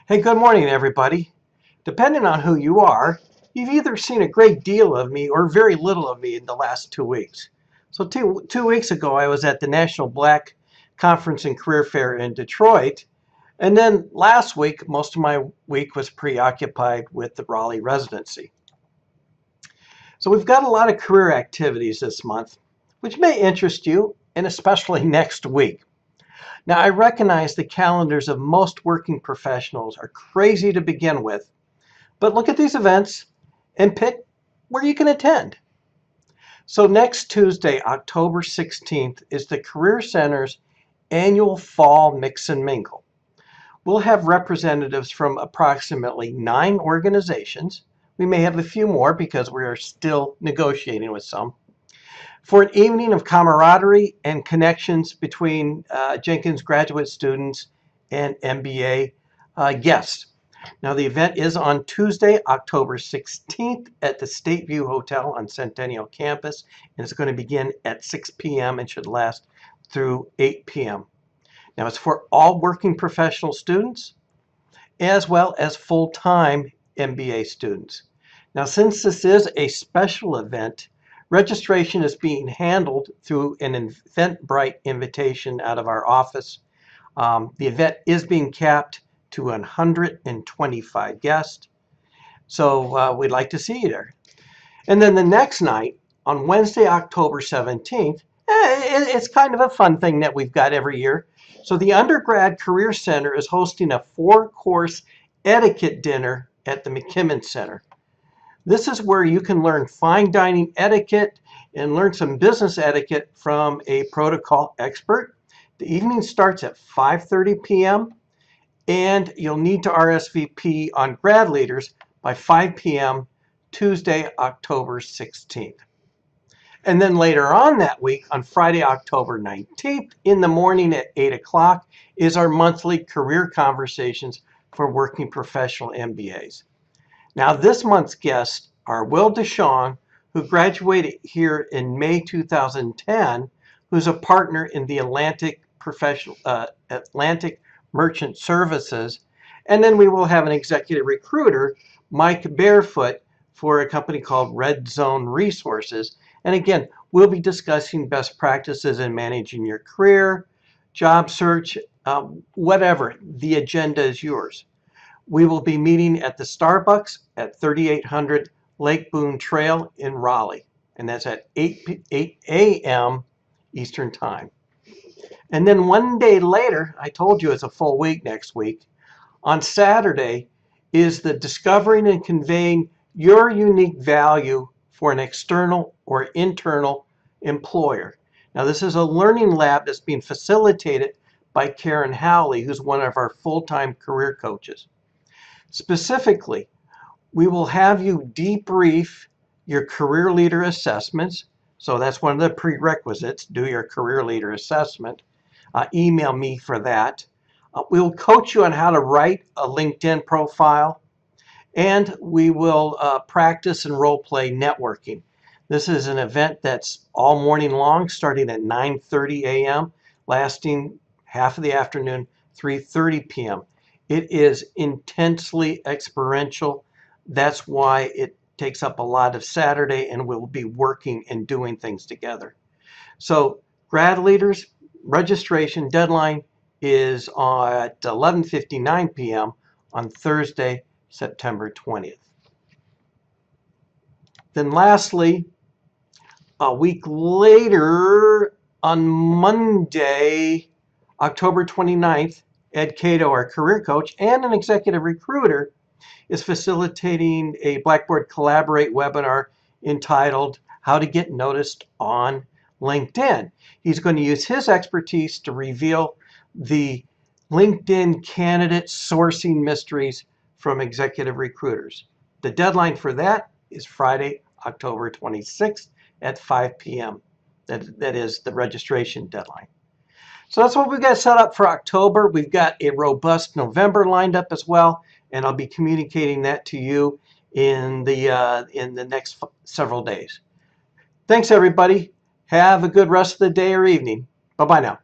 Hey, good morning, everybody. Depending on who you are, you've either seen a great deal of me or very little of me in the last 2 weeks. So, two weeks ago, I was at the National Black Conference and Career Fair in Detroit. And then last week, most of my week was preoccupied with the Raleigh residency. So, we've got a lot of career activities this month, which may interest you, and especially next week. Now, I recognize the calendars of most working professionals are crazy to begin with, but look at these events and pick where you can attend. So next Tuesday, October 16th, is the Career Center's annual Fall Mix and Mingle. We'll have representatives from approximately 9 organizations. We may have a few more because we are still negotiating with some, for an evening of camaraderie and connections between Jenkins graduate students and MBA guests. Now, the event is on Tuesday, October 16th at the State View Hotel on Centennial Campus, and it's going to begin at 6 p.m. and should last through 8 p.m. Now, it's for all working professional students as well as full-time MBA students. Now, since this is a special event, registration is being handled through an Eventbrite invitation out of our office. The event is being capped to 125 guests. So we'd like to see you there. And then the next night, on Wednesday, October 17th, it's kind of a fun thing that we've got every year. So the Undergrad Career Center is hosting a 4-course etiquette dinner at the McKimmon Center. This is where you can learn fine dining etiquette and learn some business etiquette from a protocol expert. The evening starts at 5:30 p.m. and you'll need to RSVP on grad leaders by 5 p.m. Tuesday, October 16th. And then later on that week, on Friday, October 19th, in the morning at 8 o'clock, is our monthly career conversations for working professional MBAs. Now, this month's guests are Will DeShawn, who graduated here in May 2010, who's a partner in the Atlantic Merchant Services. And then we will have an executive recruiter, Mike Barefoot, for a company called Red Zone Resources. And again, we'll be discussing best practices in managing your career, job search, whatever. The agenda is yours. We will be meeting at the Starbucks at 3800 Lake Boone Trail in Raleigh, and that's at 8 a.m. Eastern Time. And then one day later, I told you it's a full week next week, on Saturday is the Discovering and Conveying Your Unique Value for an External or Internal Employer. Now, this is a learning lab that's being facilitated by Karen Howley, who's one of our full-time career coaches. Specifically, we will have you debrief your career leader assessments. So that's one of the prerequisites, do your career leader assessment. Email me for that. We'll coach you on how to write a LinkedIn profile, and we will practice and role play networking. This is an event that's all morning long, starting at 9:30 a.m., lasting half of the afternoon, 3:30 p.m. It is intensely experiential. That's why it takes up a lot of Saturday, and we'll be working and doing things together. So grad leaders, registration deadline is at 11:59 p.m. on Thursday, September 20th. Then lastly, a week later, on Monday, October 29th, Ed Cato, our career coach and an executive recruiter, is facilitating a Blackboard Collaborate webinar entitled How to Get Noticed on LinkedIn. He's going to use his expertise to reveal the LinkedIn candidate sourcing mysteries from executive recruiters. The deadline for that is Friday, October 26th at 5 p.m. That is the registration deadline. So that's what we've got set up for October. We've got a robust November lined up as well, and I'll be communicating that to you in the next several days. Thanks, everybody. Have a good rest of the day or evening. Bye-bye now.